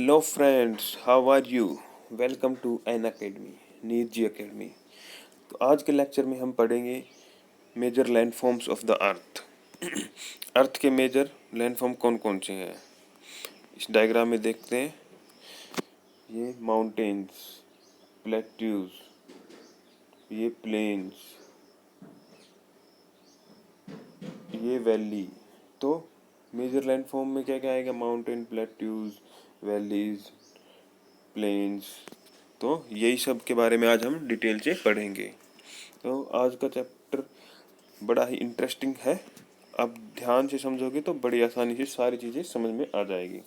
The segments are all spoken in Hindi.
Hello friends, how are you? Welcome to N academy, Neer ji academy. तो आज के लेक्चर में हम पढ़ेंगे major landforms of the earth. Earth के मेजर लैंडफॉर्म कौन कौन से हैं इस डायग्राम में देखते हैं। ये माउंटेन्स, प्लेट्यूज, ये प्लेन्स, ये वैली। तो मेजर लैंडफॉर्म में क्या क्या आएगा? Mountain, plateaus, valleys, plains. तो यही सब के बारे में आज हम डिटेल से पढ़ेंगे। तो आज का चैप्टर बड़ा ही इंटरेस्टिंग है। आप ध्यान से समझोगे तो बड़ी आसानी से सारी चीज़ें समझ में आ जाएगी।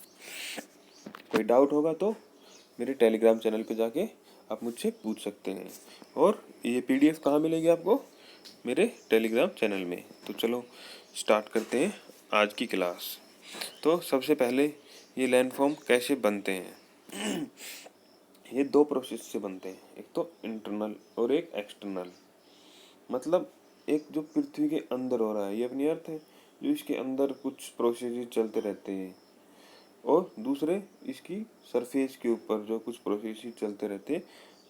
कोई डाउट होगा तो मेरे टेलीग्राम चैनल पे जाके आप मुझसे पूछ सकते हैं। और ये पीडीएफ कहाँ मिलेगी आपको? मेरे टेलीग्राम चैनल में। तो चलो स्टार्ट करते हैं आज की क्लास। तो सबसे पहले ये लैंडफॉर्म कैसे बनते हैं? ये दो प्रोसेस से बनते हैं, एक तो इंटरनल और एक एक्सटर्नल। मतलब एक जो पृथ्वी के अंदर हो रहा है, ये अपनी अर्थ है, जो इसके अंदर कुछ प्रोसेस चलते रहते हैं, और दूसरे इसकी सरफेस के ऊपर जो कुछ प्रोसेस चलते रहते हैं।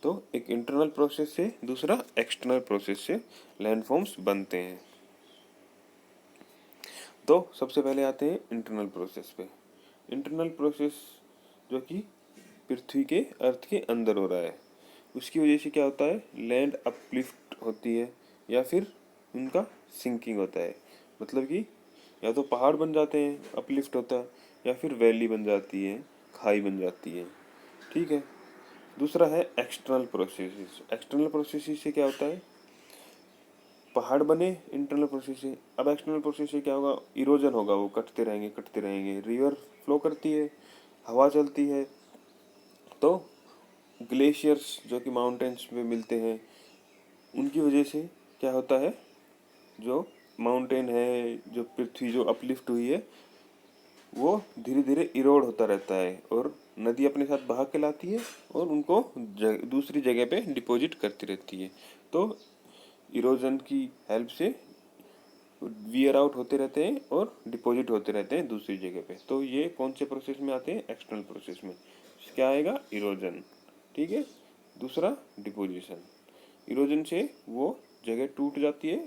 तो एक इंटरनल प्रोसेस से, दूसरा एक्सटर्नल प्रोसेस से लैंडफॉर्म्स बनते हैं। तो सबसे पहले आते हैं इंटरनल प्रोसेस पे। इंटरनल प्रोसेस जो कि पृथ्वी के अर्थ के अंदर हो रहा है, उसकी वजह से क्या होता है? लैंड अपलिफ्ट होती है या फिर उनका सिंकिंग होता है। मतलब कि या तो पहाड़ बन जाते हैं, अपलिफ्ट होता है, या फिर वैली बन जाती है, खाई बन जाती है। ठीक है। दूसरा है एक्सटर्नल प्रोसेसेस। एक्सटर्नल प्रोसेसेस से क्या होता है? पहाड़ बने इंटरनल प्रोसेस से। अब एक्सटर्नल प्रोसेस से क्या होगा? इरोजन होगा, वो कटते रहेंगे कटते रहेंगे। रिवर फ्लो करती है, हवा चलती है, तो ग्लेशियर्स जो कि माउंटेन्स में मिलते हैं, उनकी वजह से क्या होता है? जो माउंटेन है, जो पृथ्वी जो अपलिफ्ट हुई है, वो धीरे धीरे इरोड होता रहता है, और नदी अपने साथ बहा के लाती है और उनको दूसरी जगह पे डिपॉजिट करती रहती है। तो इरोजन की हेल्प से वियर आउट होते रहते हैं और डिपॉजिट होते रहते हैं दूसरी जगह पे। तो ये कौन से प्रोसेस में आते हैं? एक्सटर्नल प्रोसेस में। क्या आएगा? इरोजन। ठीक है। दूसरा डिपोजिशन। इरोजन से वो जगह टूट जाती है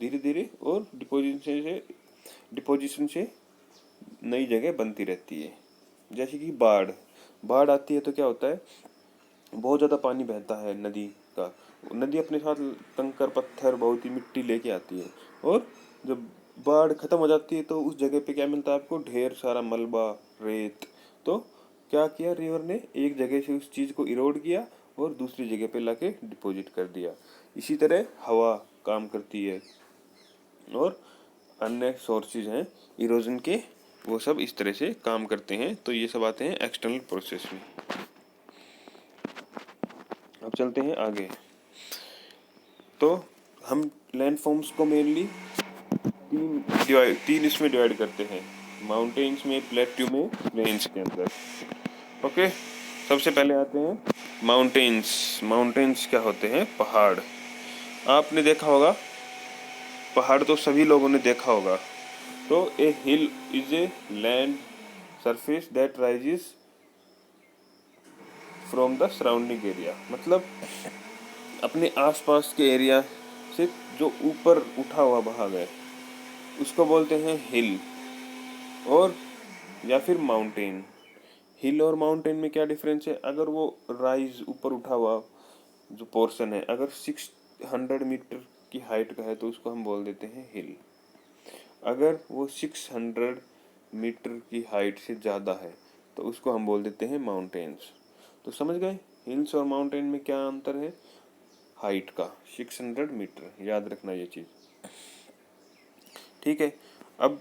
धीरे धीरे, और डिपोजिशन से नई जगह बनती रहती है। जैसे कि बाढ़। बाढ़ आती है तो क्या होता है? बहुत ज़्यादा पानी बहता है नदी का। नदी अपने साथ कंकर पत्थर, बहुत ही मिट्टी लेके आती है, और जब बाढ़ खत्म हो जाती है तो उस जगह पे क्या मिलता है आपको? ढेर सारा मलबा, रेत। तो क्या किया रिवर ने? एक जगह से उस चीज़ को इरोड किया और दूसरी जगह पे लाके डिपॉजिट कर दिया। इसी तरह हवा काम करती है, और अन्य सोर्सेज हैं इरोजन के, वो सब इस तरह से काम करते हैं। तो ये सब आते हैं एक्सटर्नल प्रोसेस में। अब चलते हैं आगे। तो हम लैंडफॉर्म्स को मेनली तीन इसमें डिवाइड करते हैं: माउंटेन्स में, प्लेट्यू में, प्लेन्स के अंदर। ओके। सबसे पहले आते हैं माउंटेन्स। माउंटेन्स क्या होते हैं? पहाड़। आपने देखा होगा, पहाड़ तो सभी लोगों ने देखा होगा। तो a hill is a land surface that rises from the surrounding area. मतलब अपने आसपास के एरिया से जो ऊपर उठा हुआ भाग है, उसको बोलते हैं हिल और या फिर माउंटेन। हिल और माउंटेन में क्या डिफरेंस है? अगर वो राइज, ऊपर उठा हुआ जो पोर्शन है, अगर 600 मीटर की हाइट का है तो उसको हम बोल देते हैं हिल। अगर वो 600 मीटर की हाइट से ज़्यादा है तो उसको हम बोल देते हैं माउंटेन्स। तो समझ गए हिल्स और माउंटेन में क्या अंतर है? हाइट का। 600 मीटर, याद रखना ये चीज़। ठीक है। अब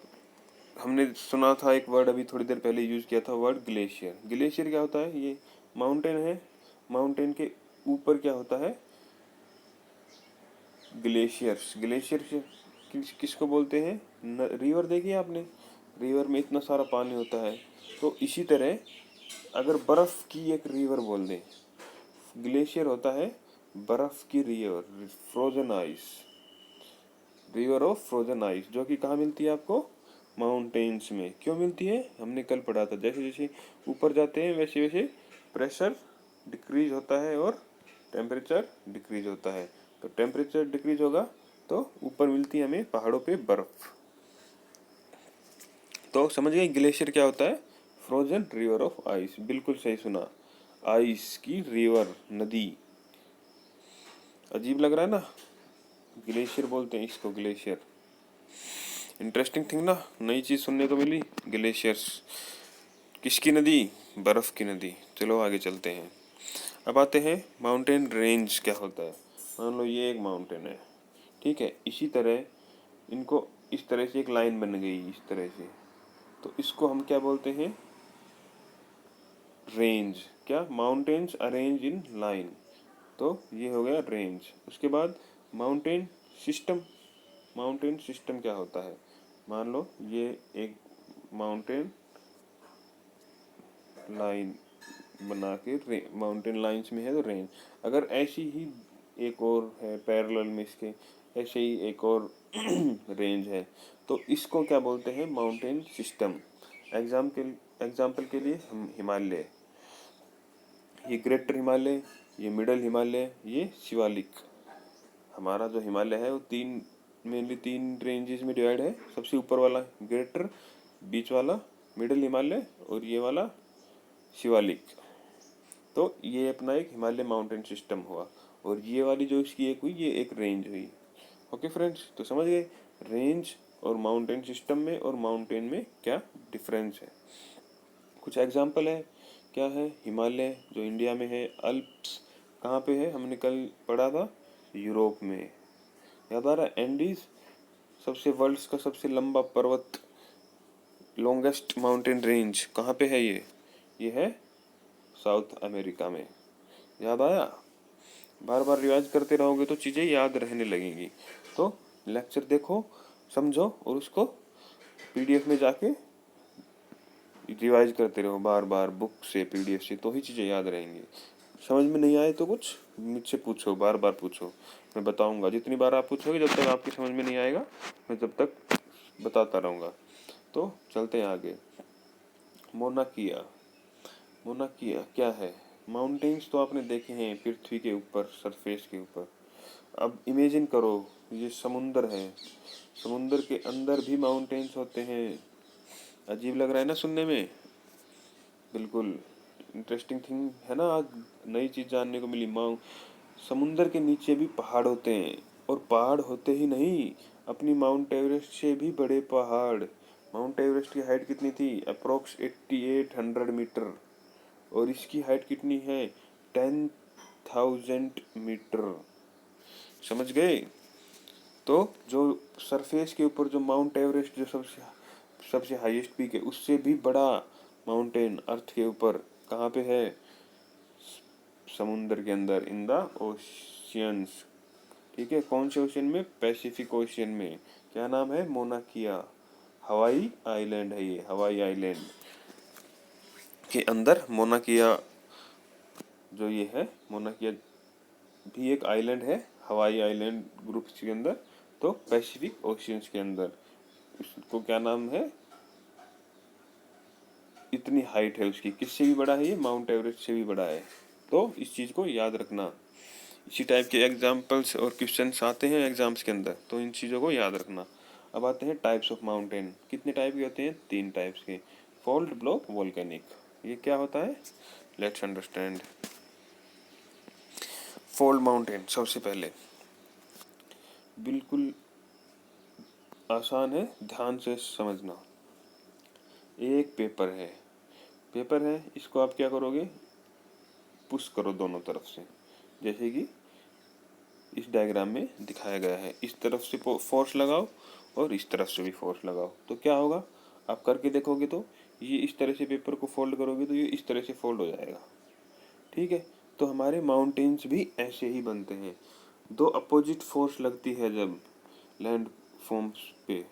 हमने सुना था एक वर्ड, अभी थोड़ी देर पहले यूज़ किया था वर्ड ग्लेशियर। ग्लेशियर क्या होता है? ये माउंटेन है, माउंटेन के ऊपर क्या होता है? ग्लेशियर्स। ग्लेशियर किसको बोलते हैं? रिवर देखिए आपने, रिवर में इतना सारा पानी होता है। तो इसी तरह अगर बर्फ़ की एक रिवर बोल दें, ग्लेशियर होता है बर्फ़ की river, frozen ice, river of frozen ice, जो कि कहाँ मिलती है आपको? माउंटेन्स में क्यों मिलती है? हमने कल पढ़ा था, जैसे जैसे ऊपर जाते हैं वैसे वैसे प्रेशर डिक्रीज होता है और टेम्परेचर डिक्रीज होता है। तो टेम्परेचर डिक्रीज होगा तो ऊपर मिलती है हमें पहाड़ों पे बर्फ। तो समझ गए ग्लेशियर क्या होता है? फ्रोजन रिवर ऑफ आइस, बिल्कुल सही सुना, आइस की रिवर, नदी। अजीब लग रहा है ना, ग्लेशियर बोलते हैं इसको, ग्लेशियर। इंटरेस्टिंग थिंग ना, नई चीज सुनने को मिली, ग्लेशियर्स। किसकी नदी? बर्फ की नदी। चलो आगे चलते हैं। अब आते हैं माउंटेन रेंज क्या होता है। मान लो ये एक माउंटेन है, ठीक है, इसी तरह इनको इस तरह से एक लाइन बन गई इस तरह से, तो इसको हम क्या बोलते हैं? रेंज। क्या? माउंटेन्स अरेंज इन लाइन, तो ये हो गया रेंज। उसके बाद माउंटेन सिस्टम। माउंटेन सिस्टम क्या होता है? मान लो ये एक माउंटेन लाइन बना के माउंटेन लाइंस में है तो रेंज। अगर ऐसी ही एक और है पैरेलल में इसके, ऐसे ही एक और रेंज है, तो इसको क्या बोलते हैं? Mountain system. एग्जाम्पल के लिए हम हिमालय, ये ग्रेटर हिमालय, ये मिडल हिमालय, ये शिवालिक। हमारा जो हिमालय है वो मेनली तीन रेंजेस में डिवाइड है। सबसे ऊपर वाला ग्रेटर, बीच वाला मिडल हिमालय, और ये वाला शिवालिक। तो ये अपना एक हिमालय माउंटेन सिस्टम हुआ, और ये वाली जो इसकी एक हुई, ये एक रेंज हुई। ओके फ्रेंड्स, तो समझ गए रेंज और माउंटेन सिस्टम में और माउंटेन में क्या डिफरेंस है। कुछ एग्जाम्पल है, क्या है? हिमालय जो इंडिया में है, अल्प्स कहाँ पे है? हमने कल पढ़ा था, यूरोप में। याद आ रहा है? एंडीज सबसे वर्ल्ड का सबसे लंबा पर्वत, लॉन्गेस्ट माउंटेन रेंज कहाँ पे है? ये है साउथ अमेरिका में। याद आया? बार बार रिवाइज करते रहोगे तो चीज़ें याद रहने लगेंगी। तो लेक्चर देखो, समझो, और उसको पीडीएफ में जाके रिवाइज करते रहो बार बार, बुक से पीडीएफ से, तो ही चीज़ें याद रहेंगी। समझ में नहीं आए तो कुछ मुझसे पूछो, बार बार पूछो, मैं बताऊंगा। जितनी बार आप पूछोगे, जब तक आपकी समझ में नहीं आएगा, मैं तब तक बताता रहूँगा। तो चलते हैं आगे। मोनाकिया। मोनाकिया क्या है? माउंटेन्स तो आपने देखे हैं पृथ्वी के ऊपर, सरफेस के ऊपर। अब इमेजिन करो ये समुंदर है, समुंदर के अंदर भी माउंटेन्स होते हैं। अजीब लग रहा है ना सुनने में? बिल्कुल इंटरेस्टिंग थिंग है ना, आज नई चीज़ जानने को मिली। समुंदर के नीचे भी पहाड़ होते हैं, और पहाड़ होते ही नहीं, अपनी माउंट एवरेस्ट से भी बड़े पहाड़। माउंट एवरेस्ट की हाइट कितनी थी? अप्रोक्स 8800 मीटर, और इसकी हाइट कितनी है? 10,000 मीटर। समझ गए? तो जो सरफेस के ऊपर जो माउंट एवरेस्ट जो सबसे सबसे हाईएस्ट पीक है, उससे भी बड़ा माउंटेन अर्थ के ऊपर कहाँ पे है? समुद्र के अंदर, इन द ओशियंस। ठीक है, कौन से ओशियन में? पैसिफिक ओशियन में। क्या नाम है? मोनाकिया। हवाई आइलैंड है ये, हवाई आइलैंड के अंदर मोनाकिया जो ये है, मोनाकिया भी एक आइलैंड है, हवाई आइलैंड ग्रुप के अंदर, तो पैसिफिक ओशियंस के अंदर। इसको क्या नाम है? इतनी हाइट है उसकी, किससे भी बड़ा है ये? माउंट एवरेस्ट से भी बड़ा है। तो इस चीज़ को याद रखना। इसी टाइप के एग्जाम्पल्स और क्वेश्चंस आते हैं एग्जाम्स के अंदर, तो इन चीज़ों को याद रखना। अब आते हैं टाइप्स ऑफ माउंटेन। कितने टाइप के होते हैं? 3 टाइप्स के। Fold, block, volcanic. ये क्या होता है? Let's understand. फोल्ड माउंटेन सबसे पहले, बिल्कुल आसान है, ध्यान से समझना। एक पेपर है, इसको आप क्या करोगे? पुश करो दोनों तरफ से, जैसे कि इस डायग्राम में दिखाया गया है। इस तरफ से फोर्स लगाओ और इस तरफ से भी फोर्स लगाओ, तो क्या होगा? आप करके देखोगे तो ये इस तरह से पेपर को फोल्ड करोगे तो ये इस तरह से फोल्ड हो जाएगा। ठीक है, तो हमारे माउंटेन्स भी ऐसे ही बनते हैं। दो अपोजिट फोर्स लगती है जब लैंड फॉर्म्स पे,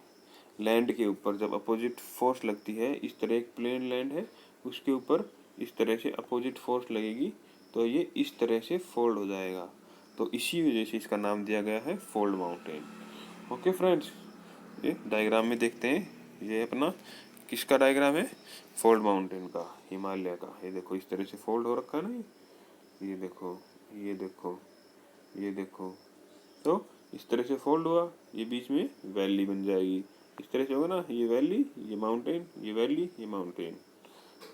लैंड के ऊपर जब अपोजिट फोर्स लगती है, इस तरह एक प्लेन लैंड है, उसके ऊपर इस तरह से अपोजिट फोर्स लगेगी, तो ये इस तरह से फोल्ड हो जाएगा। तो इसी वजह से इसका नाम दिया गया है फोल्ड माउंटेन। ओके फ्रेंड्स, ये डायग्राम में देखते हैं ये अपना किसका डायग्राम है? फोल्ड माउंटेन का, हिमालय का। ये देखो इस तरह से फोल्ड हो रखा है ना, ये देखो, ये देखो, ये देखो। तो इस तरह से फोल्ड हुआ, ये बीच में वैली बन जाएगी। इस तरह से होगा ना, ये वैली, ये माउंटेन, ये वैली, ये माउंटेन।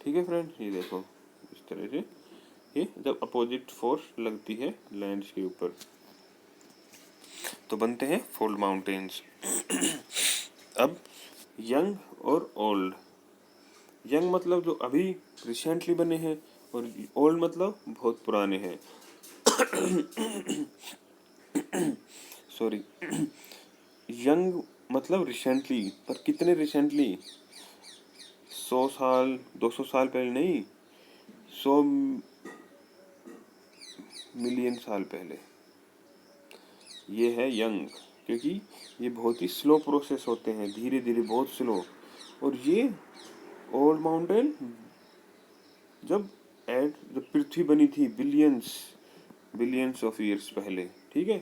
ठीक है फ्रेंड्स, ये देखो इस तरह से ये जब अपोजिट फोर्स लगती है लैंड्स के ऊपर तो बनते हैं फोल्ड माउंटेन्स। अब यंग और ओल्ड। यंग मतलब जो अभी रिसेंटली बने हैं, और ओल्ड मतलब बहुत पुराने हैं। सॉरी। यंग मतलब रिसेंटली, पर कितने रिसेंटली? 100 साल 200 साल पहले नहीं, 100 मिलियन साल पहले। ये है यंग, क्योंकि ये बहुत ही स्लो प्रोसेस होते हैं, धीरे धीरे, बहुत स्लो। और ये ओल्ड माउंटेन जब पृथ्वी बनी थी बिलियंस बिलियंस ऑफ ईयर्स पहले, ठीक है।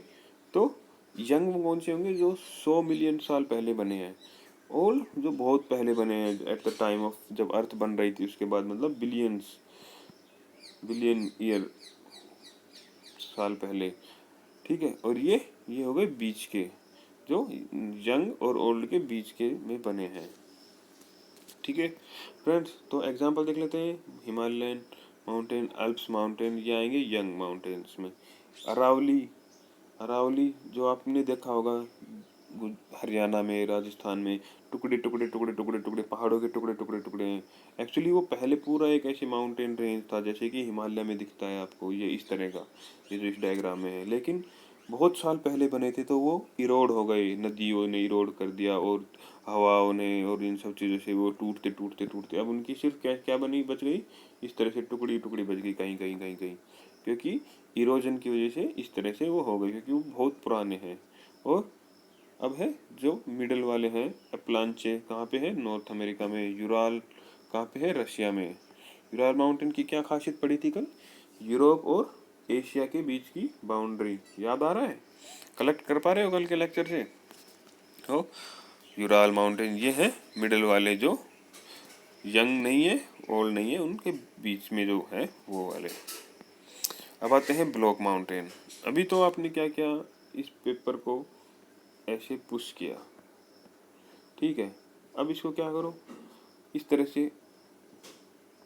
तो यंग कौन से होंगे? जो 100 मिलियन साल पहले बने हैं। ओल्ड जो बहुत पहले बने हैं, एट द टाइम ऑफ जब अर्थ बन रही थी उसके बाद, मतलब बिलियन ईयर साल पहले, ठीक है। और ये हो गए बीच के, जो यंग और ओल्ड के बीच के में बने हैं, ठीक है फ्रेंड्स। तो एग्जांपल देख लेते हैं। हिमालयन माउंटेन, अल्प्स माउंटेन, ये आएंगे यंग माउंटेन्स में। अरावली, अरावली जो आपने देखा होगा हरियाणा में, राजस्थान में, टुकड़े टुकड़े टुकड़े टुकड़े टुकड़े पहाड़ों के टुकड़े टुकड़े टुकड़े हैं। एक्चुअली वो पहले पूरा एक ऐसी माउंटेन रेंज था जैसे कि हिमालय में दिखता है आपको, ये इस तरह का, ये जो इस डायग्राम में है। लेकिन बहुत साल पहले बने थे तो वो इरोड हो गए, नदियों ने इरोड कर दिया, और हवाओं ने, और इन सब चीज़ों से वो टूटते टूटते टूटते अब उनकी सिर्फ क्या क्या बनी, बच गई, इस तरह से टुकड़ी टुकड़ी बच गई, कहीं कहीं कहीं कहीं, क्योंकि इरोजन की वजह से इस तरह से वो हो गई, क्योंकि वो बहुत पुराने हैं। और अब है जो मिडल वाले हैं, अपलांचे कहाँ पे है? नॉर्थ अमेरिका में। यूराल कहाँ पे है? रशिया में। यूराल माउंटेन की क्या खासियत पड़ी थी कल? यूरोप और एशिया के बीच की बाउंड्री, याद आ रहा है? कलेक्ट कर पा रहे हो कल के लेक्चर से? तो यूराल माउंटेन ये है मिडल वाले, जो यंग नहीं है, ओल्ड नहीं है, उनके बीच में जो है वो वाले। अब आते हैं ब्लॉक माउंटेन। अभी तो आपने क्या किया, इस पेपर को ऐसे पुश किया, ठीक है। अब इसको क्या करो, इस तरह से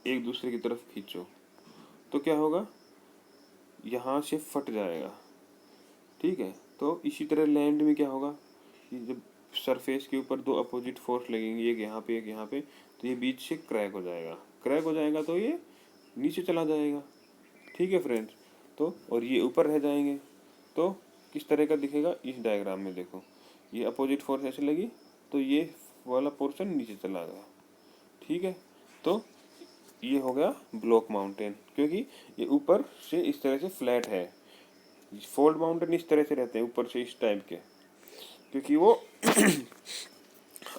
एक दूसरे की तरफ खींचो, तो क्या होगा, यहाँ से फट जाएगा, ठीक है। तो इसी तरह लैंड में क्या होगा, ये जब सरफेस के ऊपर दो अपोजिट फोर्स लगेंगे, एक यहाँ पे एक यहाँ पे, तो ये बीच से क्रैक हो जाएगा। क्रैक हो जाएगा तो ये नीचे चला जाएगा, ठीक है फ्रेंड्स। तो और ये ऊपर रह जाएंगे। तो किस तरह का दिखेगा, इस डायग्राम में देखो, ये अपोजिट फोर्स ऐसे लगी तो ये वाला पोर्शन नीचे चला गया, ठीक है। तो ये हो गया ब्लॉक माउंटेन, क्योंकि ये ऊपर से इस तरह से फ्लैट है। फोल्ड माउंटेन इस तरह से रहते हैं, ऊपर से इस टाइप के, क्योंकि वो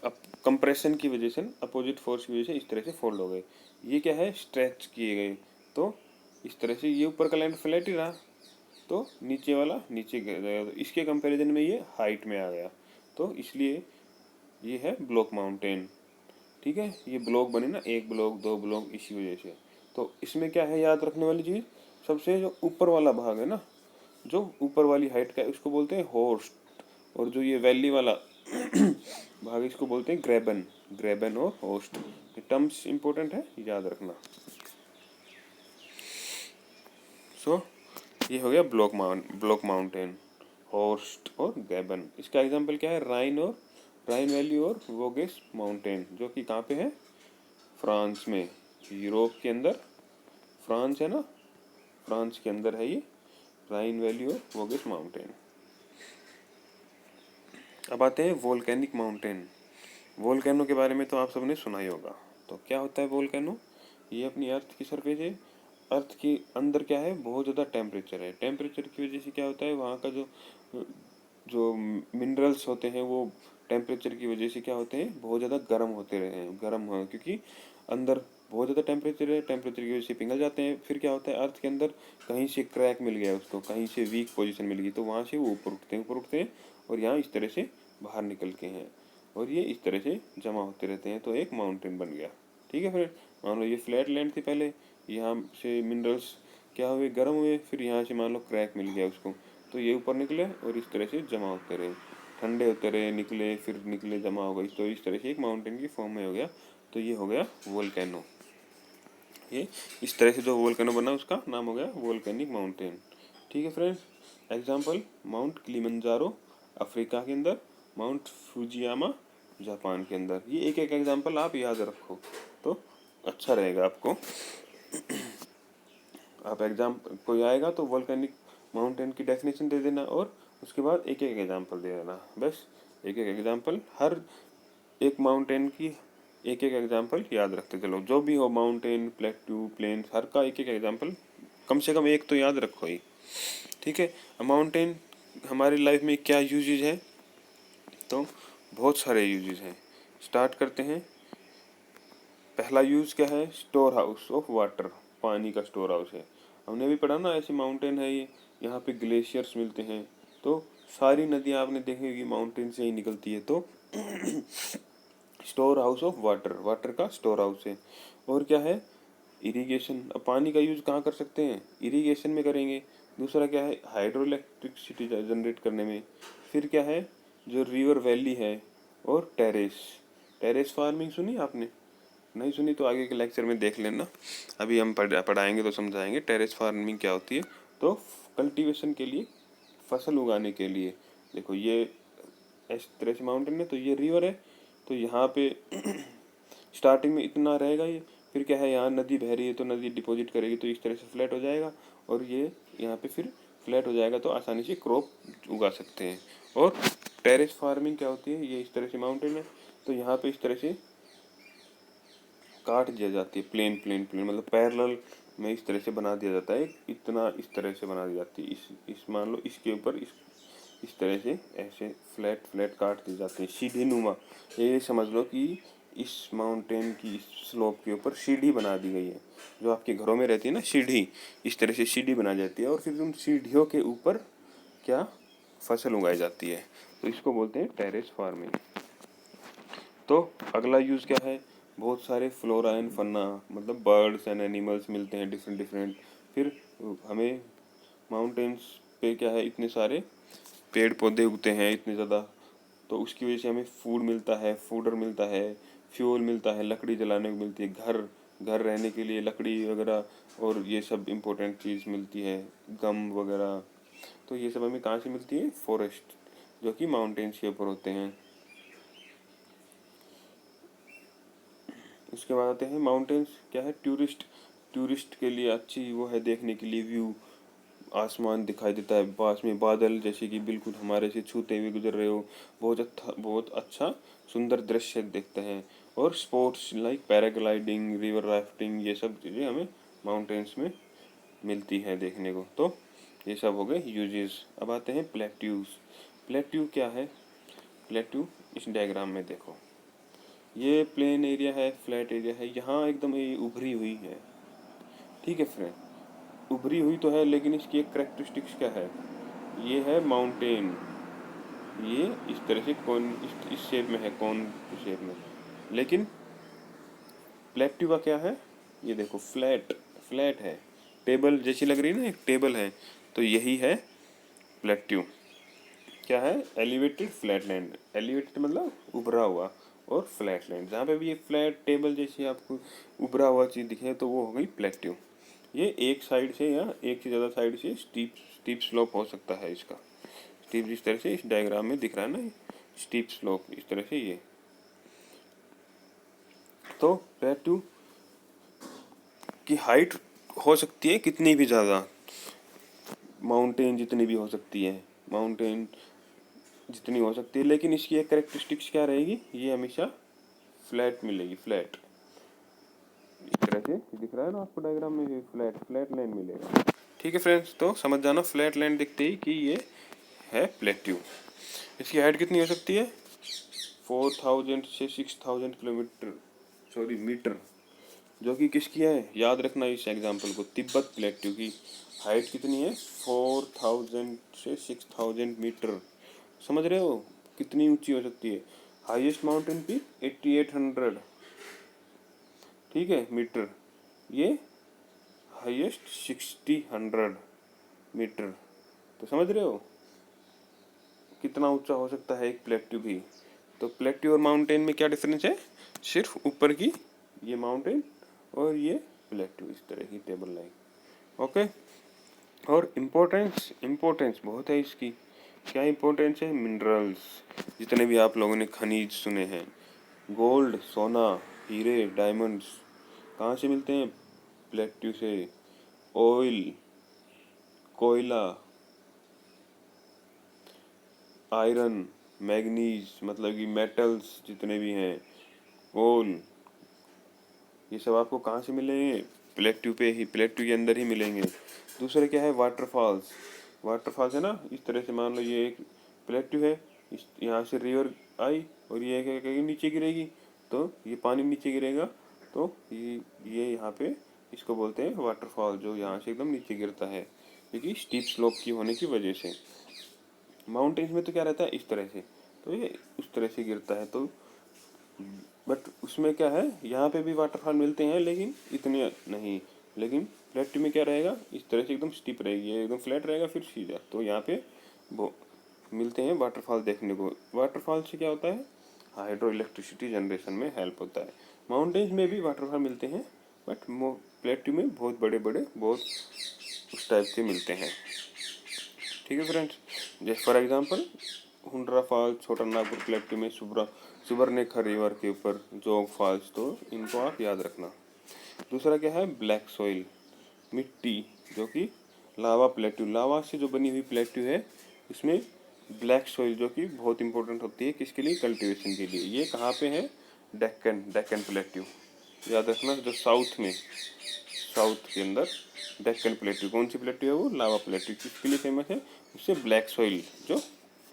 अब कंप्रेशन की वजह से, अपोजिट फोर्स की वजह से इस तरह से फोल्ड हो गए। ये क्या है, स्ट्रेच किए गए। तो इस तरह से ये ऊपर का लैंड फ्लैट ही रहा, तो नीचे वाला नीचे गिर गया, तो इसके कंपैरिजन में ये हाइट में आ गया। तो इसलिए ये है ब्लॉक माउंटेन, ठीक है। ये ब्लॉक बने ना, एक ब्लॉक, दो ब्लॉक, इसी वजह से। तो इसमें क्या है याद रखने वाली चीज़, सबसे जो ऊपर वाला भाग है ना, जो ऊपर वाली हाइट का है, उसको बोलते हैं होस्ट। और जो ये वैली वाला भाग, इसको बोलते हैं ग्रेबन। ग्रेबन और होस्ट, ये टर्म्स इंपॉर्टेंट है, याद रखना। सो ये हो गया ब्लॉक माउंटेन, होस्ट और ग्रेबन। इसका एग्जांपल क्या है, राइन वैली और वोगेस माउंटेन, जो कि कहाँ पे है? फ्रांस में, यूरोप के अंदर। फ्रांस है ना, फ्रांस के अंदर है ये राइन वैली और वोगेस माउंटेन। अब आते हैं वोल्केनिक माउंटेन। वोल्केनो के बारे में तो आप सबने सुना ही होगा। तो क्या होता है वोल्केनो? ये अपनी अर्थ की सरफेस है, अर्थ के अंदर क्या है, बहुत ज़्यादा टेम्परेचर है। टेम्परेचर की वजह से क्या होता है, वहाँ का जो जो मिनरल्स होते हैं वो टेम्परेचर की वजह से क्या होते हैं, बहुत ज़्यादा गर्म होते रहे हैं, गर्म हो, क्योंकि अंदर बहुत ज़्यादा टेम्परेचर है, टेम्परेचर की वजह से पिघल जाते हैं। फिर क्या होता है, अर्थ के अंदर कहीं से क्रैक मिल गया उसको, कहीं से वीक पोजीशन मिल गई, तो वहाँ से वो ऊपर उठते हैं और यहाँ इस तरह से बाहर निकल के हैं। और ये इस तरह से जमा होते रहते हैं, तो एक माउंटेन बन गया। ठीक है फ्रेंड, मान लो ये फ्लैट लैंड थी पहले, यहाँ से मिनरल्स क्या हुए, गर्म हुए, फिर यहाँ से मान लो क्रैक मिल गया उसको, तो ये ऊपर निकले और इस तरह से जमा होते रहे, ठंडे होते रहे, निकले, फिर निकले, जमा हो गई, तो इस तरह से एक माउंटेन की फॉर्म में हो गया। तो ये हो गया वोल्केनो। ये इस तरह से जो वोल्केनो बना उसका नाम हो गया वोल्केनिक माउंटेन। ठीक है friends, example mount Kilimanjaro Africa के अंदर, माउंट फुजियामा जापान के अंदर। ये एक एक एग्जाम्पल आप याद रखो तो अच्छा रहेगा आपको। आप एग्जाम कोई आएगा तो वोल्केनिक माउंटेन की डेफिनेशन दे देना और उसके बाद एक एक एग्जाम्पल दे देना, बस एक एक एग्जाम्पल, हर एक माउंटेन की एक एक एग्जाम्पल याद रखते चलो, जो भी हो माउंटेन, प्लेट्यू, प्लेन, हर का एक एक एग्जाम्पल कम से कम एक तो याद रखो ही। ठीक है, माउंटेन हमारी लाइफ में क्या यूजेज है, तो बहुत सारे यूजेज हैं। स्टार्ट करते हैं। पहला यूज क्या है, स्टोर हाउस ऑफ वाटर, पानी का स्टोर हाउस है। हमने भी पढ़ा ना, ऐसे माउंटेन है ये, यहाँ पे ग्लेशियर्स मिलते हैं, तो सारी नदियाँ आपने देखी होगी माउंटेन से ही निकलती है, तो store house of water, water का स्टोर हाउस है। और क्या है, इरिगेशन, अब पानी का यूज कहाँ कर सकते हैं, इरिगेशन में करेंगे। दूसरा क्या है, हाइड्रो इलेक्ट्रिसिटी जनरेट करने में। फिर क्या है, जो रिवर वैली है, और टेरेस, टेरेस फार्मिंग सुनी आपने, नहीं सुनी तो आगे के लेक्चर में देख लेना, अभी हम पढ़ाएंगे तो समझाएंगे टेरेस फार्मिंग क्या होती है। तो कल्टीवेशन के लिए, फसल उगाने के लिए, देखो ये इस तरह से माउंटेन है, तो ये रिवर है, तो यहाँ पे स्टार्टिंग में इतना रहेगा ये, फिर क्या है, यहाँ नदी बह रही है तो नदी डिपॉजिट करेगी, तो इस तरह से फ्लैट हो जाएगा, और ये यहाँ पे फिर फ्लैट हो जाएगा, तो आसानी से क्रॉप उगा सकते हैं। और टेरेस फार्मिंग क्या होती है, ये इस तरह से माउंटेन है, तो यहाँ पे इस तरह से काट दिया जाती है, प्लेन प्लेन प्लेन, मतलब पैरेलल में इस तरह से बना दिया जाता है, इतना इस तरह से बना दी जाती है, इस मान लो इसके ऊपर इस तरह से ऐसे फ्लैट फ्लैट काट दी जाती है, सीढ़ी नुमा। ये समझ लो कि इस माउंटेन की इस स्लोप के ऊपर सीढ़ी बना दी गई है, जो आपके घरों में रहती है ना सीढ़ी, इस तरह से सीढ़ी बना जाती है, और फिर उन सीढ़ियों के ऊपर क्या फसल उगाई जाती है, तो इसको बोलते हैं टेरेस फार्मिंग। तो अगला यूज़ क्या है, बहुत सारे फ्लोरा एंड फन्ना, मतलब बर्ड्स एंड एनिमल्स मिलते हैं डिफरेंट डिफरेंट। फिर हमें माउंटेन्स पे क्या है, इतने सारे पेड़ पौधे उगते हैं इतने ज़्यादा, तो उसकी वजह से हमें फूड मिलता है, फूडर मिलता है, फ्यूल मिलता है, लकड़ी जलाने को मिलती है, घर घर रहने के लिए लकड़ी वगैरह, और ये सब इम्पोर्टेंट चीज़ मिलती है, गम वगैरह। तो ये सब हमें कहाँ से मिलती है, फॉरेस्ट, जो कि माउंटेन्स के ऊपर होते हैं। उसके बाद आते हैं माउंटेन्स क्या है, टूरिस्ट, टूरिस्ट के लिए अच्छी वो है, देखने के लिए व्यू, आसमान दिखाई देता है, पास में बादल जैसे कि बिल्कुल हमारे से छूते हुए गुजर रहे हो, बहुत अच्छा सुंदर दृश्य देखते हैं। और sports like paragliding, river rafting, ये सब चीज़ें हमें माउंटेन्स में मिलती हैं देखने को। तो ये सब हो गए यूजेस। अब आते हैं प्लेट्यूज। प्लेट्यू क्या है, प्लेट्यू इस डायग्राम में देखो, ये प्लेन एरिया है, फ्लैट एरिया है, यहाँ एकदम ये उभरी हुई है। ठीक है फ्रेंड, उभरी हुई तो है, लेकिन इसकी एक करेक्टरिस्टिक्स क्या है, ये है माउंटेन, ये इस तरह से कौन इस शेप में है, कौन शेप में, लेकिन प्लेट्यू का क्या है, ये देखो फ्लैट, फ्लैट है, टेबल जैसी लग रही है ना, एक टेबल है, तो यही है प्लेट्यू। क्या है, एलिवेटेड फ्लैट लैंड, एलिवेटेड मतलब उभरा हुआ, और फ्लैट लैंड, जहाँ पे भी ये फ्लैट टेबल जैसी आपको उभरा हुआ चीज़ दिखे, तो वो हो गई प्लेट्यू। ये एक साइड से या एक से ज़्यादा साइड से स्टीप स्टीप स्लोप हो सकता है इसका, स्टीप जिस तरह से इस डायग्राम में दिख रहा है ना, स्टीप स्लोप इस तरह से ये। तो प्लेट्यू की हाइट हो सकती है कितनी भी ज़्यादा, माउंटेन जितनी भी हो सकती है, माउंटेन जितनी हो सकती है, लेकिन इसकी एक करेक्टरिस्टिक्स क्या रहेगी, ये हमेशा फ्लैट मिलेगी, फ्लैट इस तरह से दिख रहा है ना आपको डायग्राम में, ये फ्लैट फ्लैट लैंड मिलेगा। ठीक है फ्रेंड्स, तो समझ जाना फ्लैट लैंड दिखते ही कि ये है प्लेट्यू। इसकी हाइट कितनी हो सकती है, 4000 से 6000 किलोमीटर, सॉरी मीटर, जो कि किसकी है, याद रखना इस एग्जाम्पल को, तिब्बत प्लेट्यू की हाइट कितनी है, 4000 से 6000 मीटर। समझ रहे हो कितनी ऊंची हो सकती है। हाईएस्ट माउंटेन पीक 8800, ठीक है, मीटर। ये हाईएस्ट 6000 मीटर। तो समझ रहे हो कितना ऊंचा हो सकता है एक प्लेट्यू भी। तो प्लेट्यू और माउंटेन में क्या डिफरेंस है, सिर्फ ऊपर की ये माउंटेन और ये प्लेट्यू, इस तरह की टेबल लाइन। ओके। और इम्पोर्टेंस, इम्पोर्टेंस बहुत है इसकी। क्या इम्पोर्टेंस है, मिनरल्स, जितने भी आप लोगों ने खनिज सुने हैं, गोल्ड, सोना, हीरे, डायमंड्स कहाँ से मिलते हैं, प्लेट्यू से। ऑयल, कोयला, आयरन, मैग्नीज, मतलब कि मेटल्स जितने भी हैं, कोल, ये सब आपको कहाँ से मिलेंगे, प्लेट्यू पे ही, प्लेट्यू के अंदर ही मिलेंगे। दूसरा क्या है, वाटरफॉल्स। वाटरफॉल्स है ना, इस तरह से मान लो ये एक प्लेट्यू है, इस यहाँ से रिवर आई और ये क्या करेगी, नीचे गिरेगी, तो ये पानी नीचे गिरेगा, तो ये यहाँ पे इसको बोलते हैं वाटरफॉल, जो यहाँ से एकदम नीचे गिरता है, क्योंकि स्टीप स्लोप की होने की वजह से। माउंटेन्स में तो क्या रहता है, इस तरह से, तो ये उस तरह से गिरता है। तो बट उसमें क्या है, यहाँ पे भी वाटरफॉल मिलते हैं लेकिन इतने नहीं। लेकिन प्लेट्यू में क्या रहेगा, इस तरह से एकदम स्टीप रहेगी, एकदम फ्लैट रहेगा फिर सीधा। तो यहाँ पे वो मिलते हैं वाटरफॉल देखने को। वाटरफॉल से क्या होता है, हाइड्रो इलेक्ट्रिसिटी जनरेशन में हेल्प होता है। माउंटेन्स में भी वाटरफॉल मिलते हैं, बट प्लेट्यू में बहुत बड़े बड़े, बहुत उस टाइप के मिलते हैं। ठीक है फ्रेंड्स, जैसे फॉर एग्जांपल हुंड्रा फॉल्स, छोटा नागपुर प्लेट्यू में सुबर्णरेखा रिवर के ऊपर जोग फॉल्स, तो इनको आप याद रखना। दूसरा क्या है, ब्लैक सॉइल, मिट्टी, जो कि लावा प्लेट्यू, लावा से जो बनी हुई प्लेट्यू है, इसमें ब्लैक सॉइल जो कि बहुत इंपॉर्टेंट होती है, किसके लिए, कल्टीवेशन के लिए। ये कहाँ पे है, डेक्कन प्लेट्यू, याद रखना, जो साउथ के अंदर डेक्कन प्लेट्यू। कौन सी प्लेट्यू है वो, लावा प्लेट्यू। किसके लिए फेमस है, उससे ब्लैक सॉइल, जो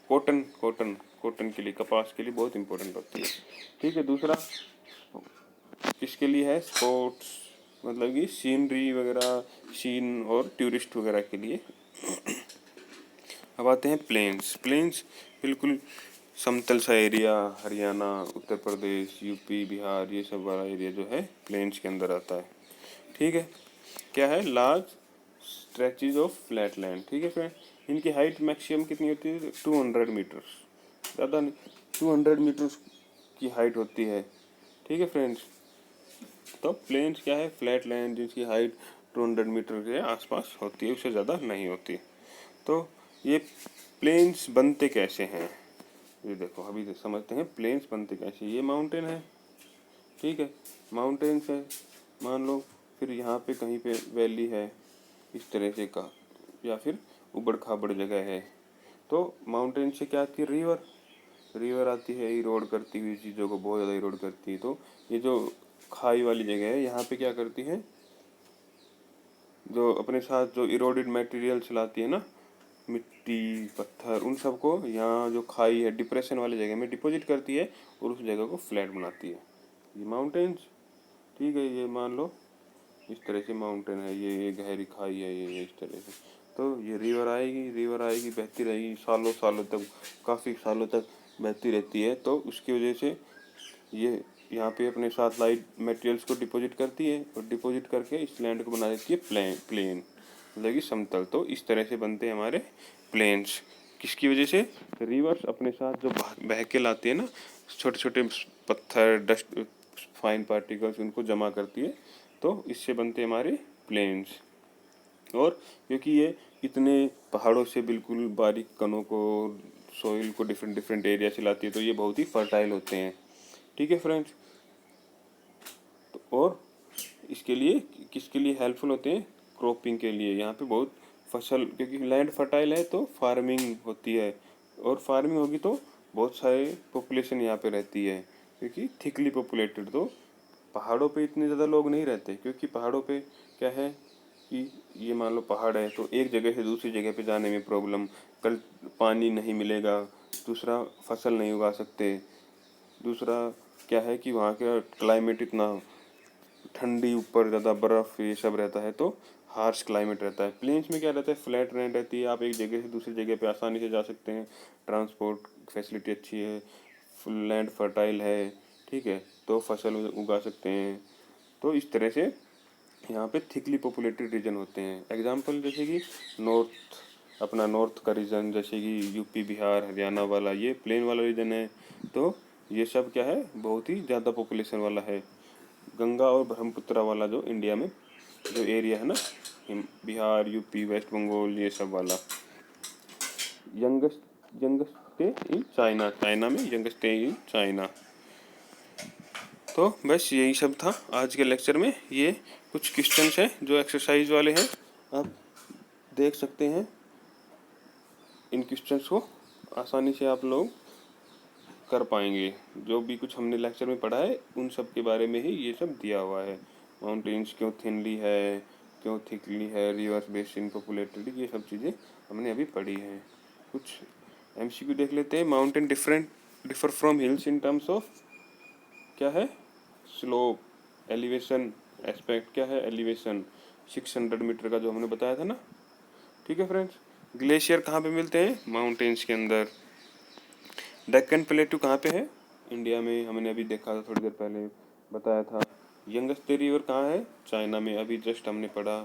कॉटन के लिए, कपास के लिए बहुत इंपॉर्टेंट होती है। ठीक है। दूसरा किसके लिए है, स्पोर्ट्स, मतलब कि सीनरी वगैरह, सीन और टूरिस्ट वगैरह के लिए। अब आते हैं प्लेन्स। प्लेन्स बिल्कुल समतल सा एरिया, हरियाणा, उत्तर प्रदेश, यूपी, बिहार, ये सब वाला एरिया जो है प्लेन्स के अंदर आता है। ठीक है। क्या है, large stretches of flat land. ठीक है फ्रेंड, इनकी हाइट मैक्सिमम कितनी होती है, 200 मीटर्स, ज़्यादा नहीं, 200 मीटर्स की हाइट होती है। ठीक है फ्रेंड्स। तो प्लेन्स क्या है, फ्लैट लैंड जिसकी हाइट 200 मीटर के आसपास होती है, उससे ज़्यादा नहीं होती। तो ये प्लेन्स बनते कैसे हैं, ये देखो, अभी समझते हैं प्लेन्स बनते कैसे। ये माउंटेन है, ठीक है, माउंटेन्स है मान लो, फिर यहाँ पे कहीं पे वैली है इस तरह से का, या फिर उबड़ खाबड़ जगह है। तो माउंटेन से क्या आती है, रिवर आती है, इरोड करती हुई चीज़ों को, बहुत ज़्यादा इरोड करती है। तो ये जो खाई वाली जगह है, यहाँ पे क्या करती है, जो अपने साथ जो इरोडेड मटेरियल्स लाती है ना, मिट्टी, पत्थर, उन सबको यहाँ जो खाई है, डिप्रेशन वाली जगह में डिपॉजिट करती है और उस जगह को फ्लैट बनाती है। ये माउंटेन्स, ठीक है, ये मान लो इस तरह से माउंटेन है, ये गहरी खाई है, ये इस तरह से। तो ये रिवर आएगी, बहती रहेगी सालों सालों तक, काफ़ी सालों तक बहती रहती है। तो उसकी वजह से ये यहाँ पे अपने साथ लाइट मटेरियल्स को डिपॉजिट करती है, और डिपॉजिट करके इस लैंड को बना देती है प्लेन, मतलब कि समतल। तो इस तरह से बनते हैं हमारे प्लेन्स। किसकी वजह से, रिवर्स अपने साथ जो बह के लाती है ना, छोटे छोटे पत्थर, डस्ट, फाइन पार्टिकल्स, उनको जमा करती है, तो इससे बनते हैं हमारे प्लेन्स। और क्योंकि ये इतने पहाड़ों से बिल्कुल बारीक कणों को, सोइल को डिफरेंट डिफरेंट एरिया से लाती है, तो ये बहुत ही फर्टाइल होते हैं। ठीक है फ्रेंड्स। तो और इसके लिए किसके लिए हेल्पफुल होते हैं, क्रॉपिंग के लिए। यहाँ पे बहुत फसल, क्योंकि लैंड फर्टाइल है तो फार्मिंग होती है, और फार्मिंग होगी तो बहुत सारे पॉपुलेशन यहाँ पे रहती है, क्योंकि थिकली पॉपुलेटेड। तो पहाड़ों पे इतने ज़्यादा लोग नहीं रहते, क्योंकि पहाड़ों पे क्या है कि ये मान लो पहाड़ है, तो एक जगह से दूसरी जगह पे जाने में प्रॉब्लम, कल पानी नहीं मिलेगा, दूसरा फसल नहीं उगा सकते, दूसरा क्या है कि वहाँ का क्लाइमेट इतना ठंडी, ऊपर ज़्यादा बर्फ़ ये सब रहता है, तो हार्श क्लाइमेट रहता है। प्लेन्स में क्या रहता है, फ्लैट लैंड रहती है, आप एक जगह से दूसरी जगह पे आसानी से जा सकते हैं, ट्रांसपोर्ट फैसिलिटी अच्छी है, लैंड फर्टाइल है, ठीक है, तो फसल उगा सकते हैं। तो इस तरह से यहाँ पे थिकली पॉपुलेटेड रीजन होते हैं। एग्जांपल जैसे कि नॉर्थ का रीजन, जैसे कि यूपी बिहार हरियाणा वाला, ये प्लेन वाला रीजन है। तो ये सब क्या है, बहुत ही ज़्यादा पॉपुलेशन वाला है। गंगा और ब्रह्मपुत्र वाला जो इंडिया में जो एरिया है ना, बिहार, यूपी, वेस्ट बंगाल, ये सब वाला। Youngest youngest state in China, China में यंगेस्ट स्टेट इन चाइना। तो बस यही सब था आज के लेक्चर में। ये कुछ क्वेश्चंस हैं जो एक्सरसाइज वाले हैं, आप देख सकते हैं। इन क्वेश्चंस को आसानी से आप लोग कर पाएंगे। जो भी कुछ हमने लेक्चर में पढ़ा है उन सब के बारे में ही ये सब दिया हुआ है। माउंटेन्स क्यों थिनली है, क्यों थिकली है, रिवर्स बेसिन पॉपुलेटेड, ये सब चीज़ें हमने अभी पढ़ी हैं। कुछ एमसीक्यू देख लेते हैं। Mountain differ from hills in terms of क्या है, स्लोप, एलिवेशन। एस्पेक्ट क्या है, एलिवेशन। 600 मीटर का जो हमने बताया था ना, ठीक है फ्रेंड्स। ग्लेशियर कहाँ पे मिलते हैं, माउंटेन्स के अंदर। डेक्कन प्लेटू कहाँ पे है, इंडिया में, हमने अभी देखा था, थोड़ी देर पहले बताया था। यंगेस्ट रिवर कहाँ है, चाइना में, अभी जस्ट हमने पढ़ा।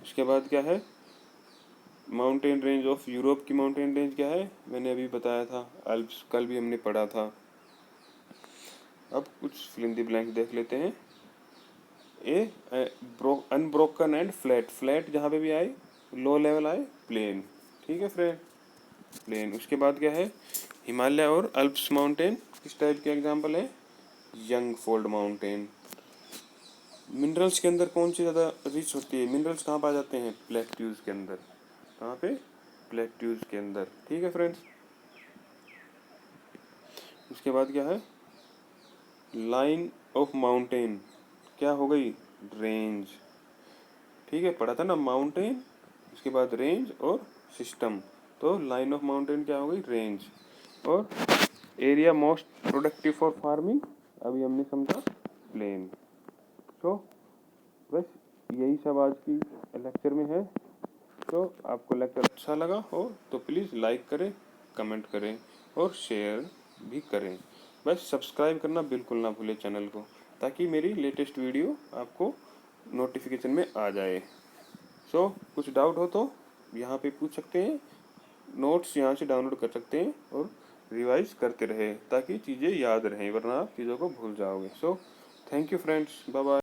उसके बाद क्या है, माउंटेन रेंज ऑफ यूरोप की माउंटेन रेंज क्या है, मैंने अभी बताया था, अल्प्स, कल भी हमने पढ़ा था। अब कुछ फिल इन द ब्लैंक्स देख लेते हैं। अनब्रोकन एंड फ्लैट, फ्लैट जहाँ पे भी आए, लो लेवल आए, प्लेन, ठीक है फ्रेंड, प्लेन। उसके बाद क्या है, हिमालय और अल्प्स माउंटेन किस टाइप के एग्जाम्पल है, यंग फोल्ड माउंटेन। मिनरल्स के अंदर कौन सी ज़्यादा रिच होती है, मिनरल्स कहाँ पाए जाते हैं, प्लेट्यूज के अंदर। कहाँ पे, प्लेट्यूज के अंदर, ठीक है फ्रेंड्स। उसके बाद क्या है, लाइन ऑफ माउंटेन क्या हो गई, रेंज, ठीक है, पढ़ा था ना, माउंटेन, उसके बाद रेंज और सिस्टम। तो लाइन ऑफ माउंटेन क्या हो गई, रेंज। और area most productive for farming, अभी हमने समझा, प्लेन। तो बस यही सब आज की लेक्चर में है। तो आपको लेक्चर अच्छा लगा हो तो प्लीज़ लाइक करें, कमेंट करें और शेयर भी करें। बस सब्सक्राइब करना बिल्कुल ना भूलें चैनल को, ताकि मेरी लेटेस्ट वीडियो आपको नोटिफिकेशन में आ जाए। सो कुछ डाउट हो तो यहाँ पे पूछ सकते हैं, नोट्स यहाँ से डाउनलोड कर सकते हैं और रिवाइज करते रहे, ताकि चीज़ें याद रहें, वरना आप चीज़ों को भूल जाओगे। So thank you friends, bye bye.